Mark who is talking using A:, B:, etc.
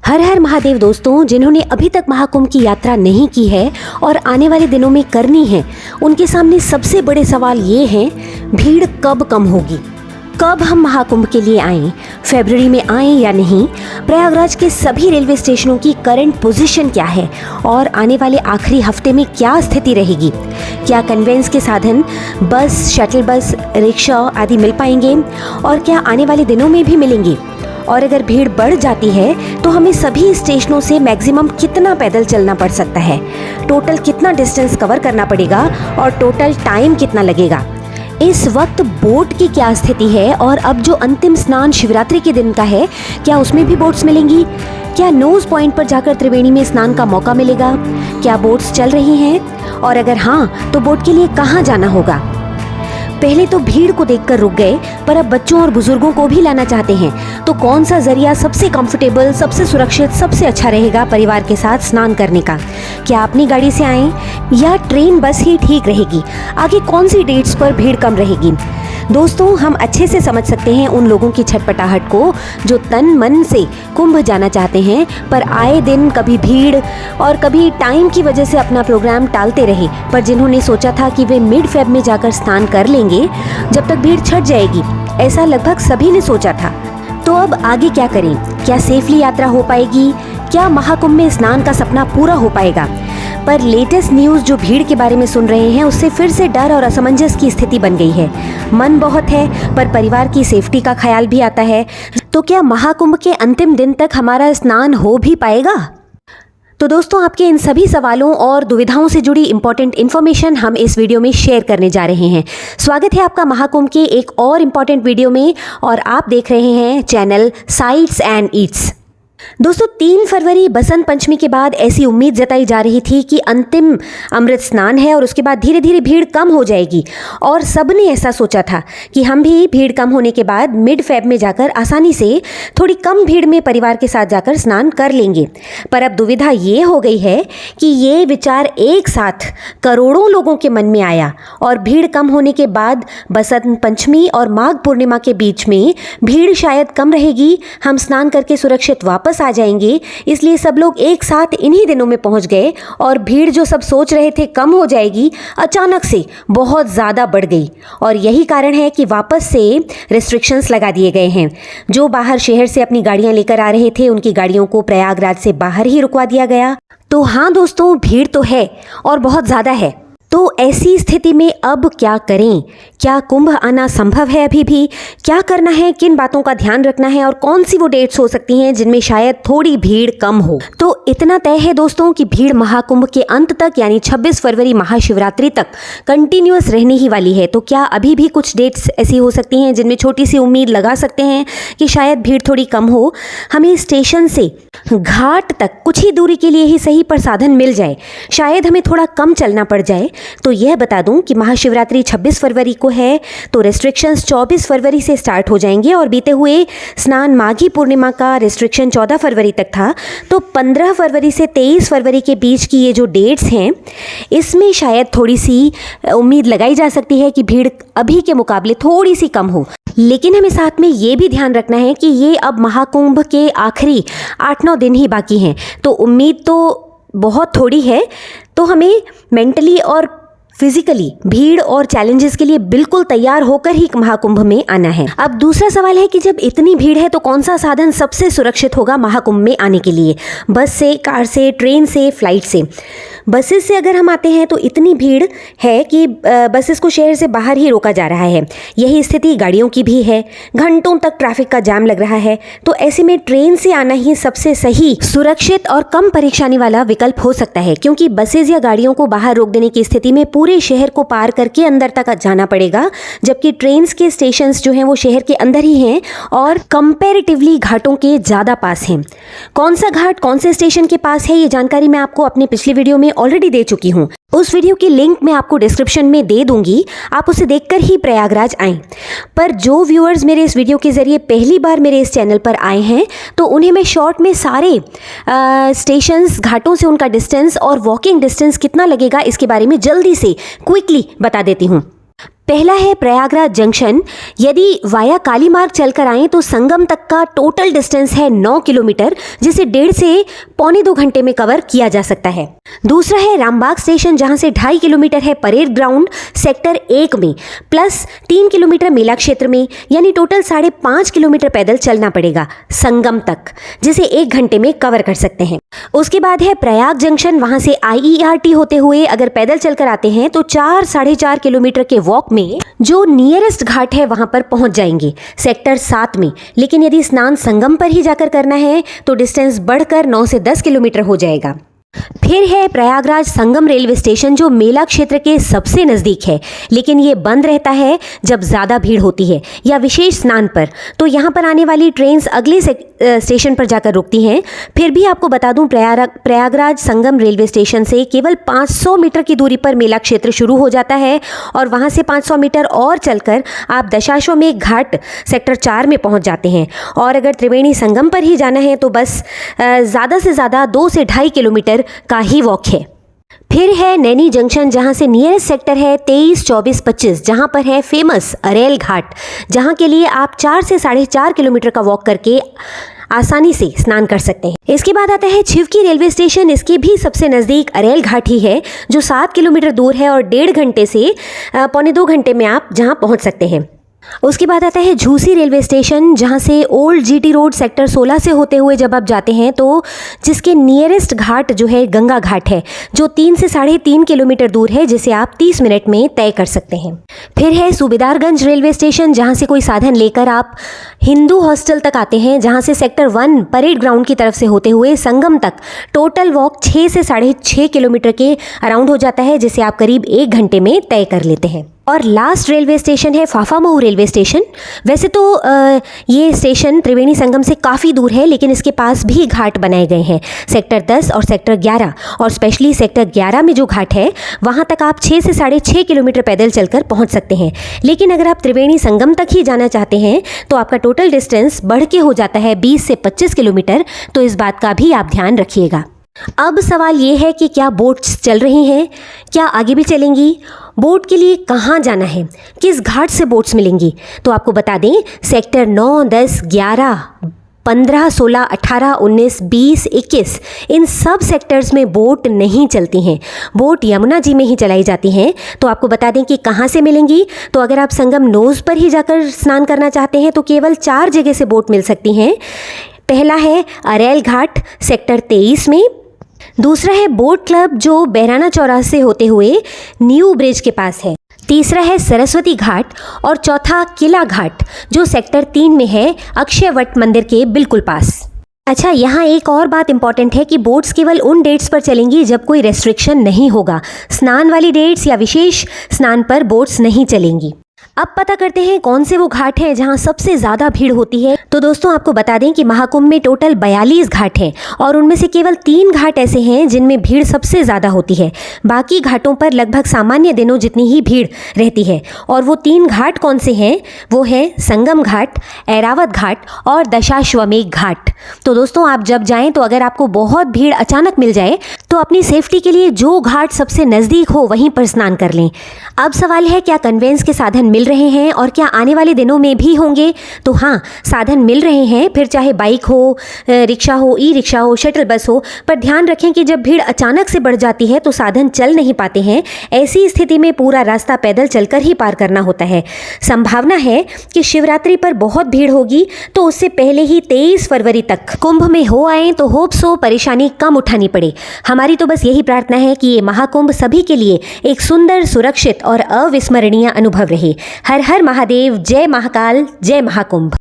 A: हर हर महादेव दोस्तों, जिन्होंने अभी तक महाकुंभ की यात्रा नहीं की है और आने वाले दिनों में करनी है, उनके सामने सबसे बड़े सवाल ये हैं, भीड़ कब कम होगी, कब हम महाकुंभ के लिए आएं, फरवरी में आएं या नहीं, प्रयागराज के सभी रेलवे स्टेशनों की करंट पोजीशन क्या है और आने वाले आखिरी हफ्ते में क्या स्थिति रहेगी, क्या कन्वेंस के साधन बस, शटल बस, रिक्शा आदि मिल पाएंगे और क्या आने वाले दिनों में भी मिलेंगे, और अगर भीड़ बढ़ जाती है तो हमें सभी स्टेशनों से मैक्सिमम कितना पैदल चलना पड़ सकता है, टोटल कितना डिस्टेंस कवर करना पड़ेगा और टोटल टाइम कितना लगेगा। इस वक्त बोट की क्या स्थिति है और अब जो अंतिम स्नान शिवरात्रि के दिन का है, क्या उसमें भी बोट्स मिलेंगी, क्या नोज पॉइंट पर जाकर त्रिवेणी में स्नान का मौका मिलेगा, क्या बोट्स चल रही हैं और अगर हाँ तो बोट के लिए कहाँ जाना होगा। पहले तो भीड़ को देखकर रुक गए, पर अब बच्चों और बुजुर्गों को भी लाना चाहते हैं, तो कौन सा जरिया सबसे कंफर्टेबल, सबसे सुरक्षित, सबसे अच्छा रहेगा परिवार के साथ स्नान करने का। क्या अपनी गाड़ी से आएं या ट्रेन बस ही ठीक रहेगी, आगे कौन सी डेट्स पर भीड़ कम रहेगी। दोस्तों, हम अच्छे से समझ सकते हैं उन लोगों की छटपटाहट को जो तन मन से कुंभ जाना चाहते हैं, पर आए दिन कभी भीड़ और कभी टाइम की वजह से अपना प्रोग्राम टालते रहे, पर जिन्होंने सोचा था कि वे मिड फेब में जाकर स्नान कर लेंगे जब तक भीड़ छट जाएगी, ऐसा लगभग सभी ने सोचा था। तो अब आगे क्या करें, क्या सेफली यात्रा हो पाएगी, क्या महाकुंभ में स्नान का सपना पूरा हो पाएगा। पर लेटेस्ट न्यूज़ जो भीड़ के बारे में सुन रहे हैं, उससे फिर से डर और असमंजस की स्थिति बन गई है। मन बहुत है पर परिवार की सेफ्टी का ख्याल भी आता है। तो क्या महाकुंभ के अंतिम दिन तक हमारा स्नान हो भी पाएगा। तो दोस्तों, आपके इन सभी सवालों और दुविधाओं से जुड़ी इंपॉर्टेंट इन्फॉर्मेशन हम इस वीडियो में शेयर करने जा रहे हैं। स्वागत है आपका महाकुंभ के एक और इम्पॉर्टेंट वीडियो में और आप देख रहे हैं चैनल साइट्स एंड ईट्स। दोस्तों, 3 फरवरी बसंत पंचमी के बाद ऐसी उम्मीद जताई जा रही थी कि अंतिम अमृत स्नान है और उसके बाद धीरे धीरे भीड़ कम हो जाएगी और सबने ऐसा सोचा था कि हम भी भीड़ कम होने के बाद मिड फेब में जाकर आसानी से थोड़ी कम भीड़ में परिवार के साथ जाकर स्नान कर लेंगे। पर अब दुविधा ये हो गई है कि ये विचार एक साथ करोड़ों लोगों के मन में आया और भीड़ कम होने के बाद बसंत पंचमी और माघ पूर्णिमा के बीच में भीड़ शायद कम रहेगी, हम स्नान करके सुरक्षित वापस आ जाएंगे, इसलिए सब लोग एक साथ इन्हीं दिनों में पहुंच गए और भीड़ जो सब सोच रहे थे कम हो जाएगी, अचानक से बहुत ज़्यादा बढ़ गई। और यही कारण है कि वापस से रिस्ट्रिक्शंस लगा दिए गए हैं। जो बाहर शहर से अपनी गाड़ियां लेकर आ रहे थे, उनकी गाड़ियों को प्रयागराज से बाहर ही रुकवा दिया गया। तो हाँ दोस्तों, भीड़ तो है और बहुत ज़्यादा है। तो ऐसी स्थिति में अब क्या करें, क्या कुंभ आना संभव है अभी भी, क्या करना है, किन बातों का ध्यान रखना है और कौन सी वो डेट्स हो सकती हैं जिनमें शायद थोड़ी भीड़ कम हो। तो इतना तय है दोस्तों कि भीड़ महाकुंभ के अंत तक यानी 26 फरवरी महाशिवरात्रि तक कंटिन्यूअस रहने ही वाली है। तो क्या अभी भी कुछ डेट्स ऐसी हो सकती हैं जिनमें छोटी सी उम्मीद लगा सकते हैं कि शायद भीड़ थोड़ी कम हो, हमें स्टेशन से घाट तक कुछ ही दूरी के लिए ही सही पर साधन मिल जाए, शायद हमें थोड़ा कम चलना पड़ जाए। तो यह बता दूं कि महाशिवरात्रि 26 फरवरी को है, तो रेस्ट्रिक्शंस 24 फरवरी से स्टार्ट हो जाएंगे और बीते हुए स्नान माघी पूर्णिमा का रेस्ट्रिक्शन 14 फरवरी तक था। तो 15 फरवरी से 23 फरवरी के बीच की ये जो डेट्स हैं, इसमें शायद थोड़ी सी उम्मीद लगाई जा सकती है कि भीड़ अभी के मुकाबले थोड़ी सी कम हो। लेकिन हमें साथ में ये भी ध्यान रखना है कि ये अब महाकुंभ के आखिरी 8-9 दिन ही बाकी हैं, तो उम्मीद तो बहुत थोड़ी है। तो हमें मेंटली और फिजिकली भीड़ और चैलेंजेस के लिए बिल्कुल तैयार होकर ही महाकुंभ में आना है। अब दूसरा सवाल है कि जब इतनी भीड़ है तो कौन सा साधन सबसे सुरक्षित होगा महाकुंभ में आने के लिए, बस से, कार से, ट्रेन से, फ्लाइट से। बसेस से अगर हम आते हैं तो इतनी भीड़ है कि बसेस को शहर से बाहर ही रोका जा रहा है। यही स्थिति गाड़ियों की भी है, घंटों तक ट्रैफिक का जाम लग रहा है। तो ऐसे में ट्रेन से आना ही सबसे सही, सुरक्षित और कम परेशानी वाला विकल्प हो सकता है, क्योंकि बसेस या गाड़ियों को बाहर रोक देने की स्थिति में पूरे शहर को पार करके अंदर तक जाना पड़ेगा, जबकि ट्रेन्स के स्टेशंस जो हैं वो शहर के अंदर ही हैं और कंपैरेटिवली घाटों के ज़्यादा पास हैं। कौन सा घाट कौन से स्टेशन के पास है, ये जानकारी मैं आपको अपने पिछली वीडियो में ऑलरेडी दे चुकी हूँ। उस वीडियो की लिंक मैं आपको डिस्क्रिप्शन में दे दूंगी, आप उसे देखकर ही प्रयागराज आएं। पर जो व्यूअर्स मेरे इस वीडियो के जरिए पहली बार मेरे इस चैनल पर आए हैं, तो उन्हें मैं शॉर्ट में सारे स्टेशंस, घाटों से उनका डिस्टेंस और वॉकिंग डिस्टेंस कितना लगेगा इसके बारे में जल्दी से क्विकली बता देती हूँ। पहला है प्रयागराज जंक्शन। यदि वाया काली मार्ग चलकर आएं तो संगम तक का टोटल डिस्टेंस है 9 किलोमीटर, जिसे 1.5 से पौने 2 घंटे में कवर किया जा सकता है। दूसरा है रामबाग स्टेशन, जहां से 2.5 किलोमीटर है परेड ग्राउंड सेक्टर 1 में, प्लस 3 किलोमीटर मेला क्षेत्र में, यानी टोटल 5.5 किलोमीटर पैदल चलना पड़ेगा संगम तक, जिसे 1 घंटे में कवर कर सकते हैं। उसके बाद है प्रयाग जंक्शन। वहां से IERT होते हुए अगर पैदल चलकर आते हैं तो 4-4.5 किलोमीटर के वॉक में जो नियरेस्ट घाट है वहां पर पहुंच जाएंगे सेक्टर 7 में। लेकिन यदि स्नान संगम पर ही जाकर करना है तो डिस्टेंस बढ़कर 9 से 10 किलोमीटर हो जाएगा। फिर है प्रयागराज संगम रेलवे स्टेशन, जो मेला क्षेत्र के सबसे नज़दीक है, लेकिन ये बंद रहता है जब ज़्यादा भीड़ होती है या विशेष स्नान पर, तो यहाँ पर आने वाली ट्रेन्स अगले स्टेशन पर जाकर रुकती हैं। फिर भी आपको बता दूं, प्रयागराज संगम रेलवे स्टेशन से केवल 500 मीटर की दूरी पर मेला क्षेत्र शुरू हो जाता है और वहाँ से 500 मीटर और चलकर आप दशाश्वमेध घाट सेक्टर 4 में पहुँच जाते हैं। और अगर त्रिवेणी संगम पर ही जाना है तो बस ज़्यादा से ज़्यादा 2 से 2.5 किलोमीटर का ही वॉक है। फिर है नैनी जंक्शन, जहां से नियरेस्ट सेक्टर है 23, 24, 25, जहां पर है फेमस अरेल घाट, जहां के लिए आप 4 से 4.5 किलोमीटर का वॉक करके आसानी से स्नान कर सकते हैं। इसके बाद आता है छिवकी रेलवे स्टेशन। इसके भी सबसे नज़दीक अरेल घाट ही है, जो 7 किलोमीटर दूर है और 1.5 घंटे से पौने 2 घंटे में आप जहां पहुंच सकते हैं। उसके बाद आता है झूसी रेलवे स्टेशन, जहां से ओल्ड GT रोड सेक्टर 16 से होते हुए जब आप जाते हैं तो जिसके नियरेस्ट घाट जो है गंगा घाट है, जो 3 से 3.5 किलोमीटर दूर है, जिसे आप 30 मिनट में तय कर सकते हैं। फिर है सूबेदारगंज रेलवे स्टेशन, जहां से कोई साधन लेकर आप हिंदू हॉस्टल तक आते हैं, जहां से सेक्टर 1 परेड ग्राउंड की तरफ से होते हुए संगम तक टोटल वॉक 6 से 6.5 किलोमीटर के अराउंड हो जाता है, जिसे आप करीब 1 घंटे में तय कर लेते हैं। और लास्ट रेलवे स्टेशन है फाफामऊ रेलवे स्टेशन। वैसे तो ये स्टेशन त्रिवेणी संगम से काफ़ी दूर है, लेकिन इसके पास भी घाट बनाए गए हैं सेक्टर 10 और सेक्टर 11, और स्पेशली सेक्टर 11 में जो घाट है वहाँ तक आप 6 से 6.5 किलोमीटर पैदल चलकर पहुँच सकते हैं। लेकिन अगर आप त्रिवेणी संगम तक ही जाना चाहते हैं तो आपका टोटल डिस्टेंस बढ़ के हो जाता है 20 से 25 किलोमीटर, तो इस बात का भी आप ध्यान रखिएगा। अब सवाल ये है कि क्या बोट्स चल रही हैं, क्या आगे भी चलेंगी, बोट के लिए कहाँ जाना है, किस घाट से बोट्स मिलेंगी? तो आपको बता दें, सेक्टर 9, 10, 11, 15, 16, 18, 19, 20, 21 इन सब सेक्टर्स में बोट नहीं चलती हैं। बोट यमुना जी में ही चलाई जाती हैं। तो आपको बता दें कि कहाँ से मिलेंगी। तो अगर आप संगम नोज़ पर ही जाकर स्नान करना चाहते हैं तो केवल 4 जगह से बोट मिल सकती हैं। पहला है अरेल घाट सेक्टर 23 में, दूसरा है बोट क्लब जो बैराना चौराहे से होते हुए न्यू ब्रिज के पास है, तीसरा है सरस्वती घाट, और चौथा किला घाट जो सेक्टर 3 में है अक्षय वट मंदिर के बिल्कुल पास। अच्छा, यहाँ एक और बात इंपॉर्टेंट है कि बोट्स केवल उन डेट्स पर चलेंगी जब कोई रेस्ट्रिक्शन नहीं होगा। स्नान वाली डेट्स या विशेष स्नान पर बोट्स नहीं चलेंगी। अब पता करते हैं कौन से वो घाट हैं जहां सबसे ज़्यादा भीड़ होती है। तो दोस्तों, आपको बता दें कि महाकुंभ में टोटल 42 घाट हैं और उनमें से केवल 3 घाट ऐसे हैं जिनमें भीड़ सबसे ज़्यादा होती है। बाकी घाटों पर लगभग सामान्य दिनों जितनी ही भीड़ रहती है। और वो 3 घाट कौन से हैं? वो है संगम घाट, ऐरावत घाट और दशाश्वमेध घाट। तो दोस्तों, आप जब जाएँ तो अगर आपको बहुत भीड़ अचानक मिल जाए तो अपनी सेफ्टी के लिए जो घाट सबसे नज़दीक हो वहीं पर स्नान कर लें। अब सवाल है, क्या कन्वेंस के साधन मिल रहे हैं और क्या आने वाले दिनों में भी होंगे? तो हाँ, साधन मिल रहे हैं, फिर चाहे बाइक हो, रिक्शा हो, ई रिक्शा हो, शटल बस हो। पर ध्यान रखें कि जब भीड़ अचानक से बढ़ जाती है तो साधन चल नहीं पाते हैं। ऐसी स्थिति में पूरा रास्ता पैदल चलकर ही पार करना होता है। संभावना है कि शिवरात्रि पर बहुत भीड़ होगी, तो उससे पहले ही 23 फरवरी तक कुंभ में हो आए तो होप सो परेशानी कम उठानी पड़े। हमारी तो बस यही प्रार्थना है कि ये महाकुंभ सभी के लिए एक सुंदर, सुरक्षित और अविस्मरणीय अनुभव रहे। हर हर महादेव, जय महाकाल, जय महाकुंभ।